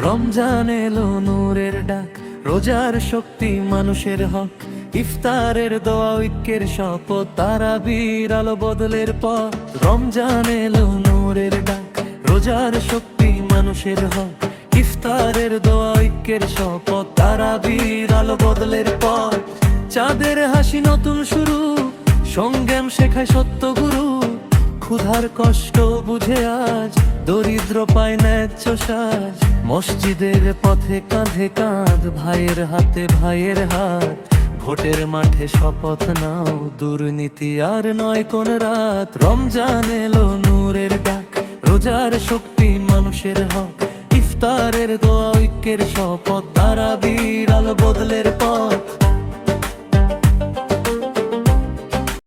রমজান এলো নূরের ডাক, রোজার শক্তি মানুষের হক, ইফতারের দোয়া ঐক্যের শপথ, তারাবির আলো বদলের পথ। রমজান এলো নূরের ডাক, রোজার শক্তি মানুষের হক, ইফতারের দোয়া ঐক্যের শপথ, তারাবির আলো বদলের পথ। চাঁদের হাসি নতুন শুরু, সংগ্রাম শেখায় সত্য গুরু, ক্ষুধার কষ্ট বুঝে আজ দরিদ্র পায় ন্যায্য সাজ। মসজিদের পথে কাঁধে কাঁধ, ভাইয়ের হাতে ভাইয়ের হাত, ভোটের মাঠে শপথ নাও, দুর্নীতি আর নয় কোন রাত। রমজান এলো নূরের ডাক, রোজার শক্তি মানুষের হক, ইফতারের দোয়া ঐক্যের শপথ, তারাবির আলো বদলের পথ।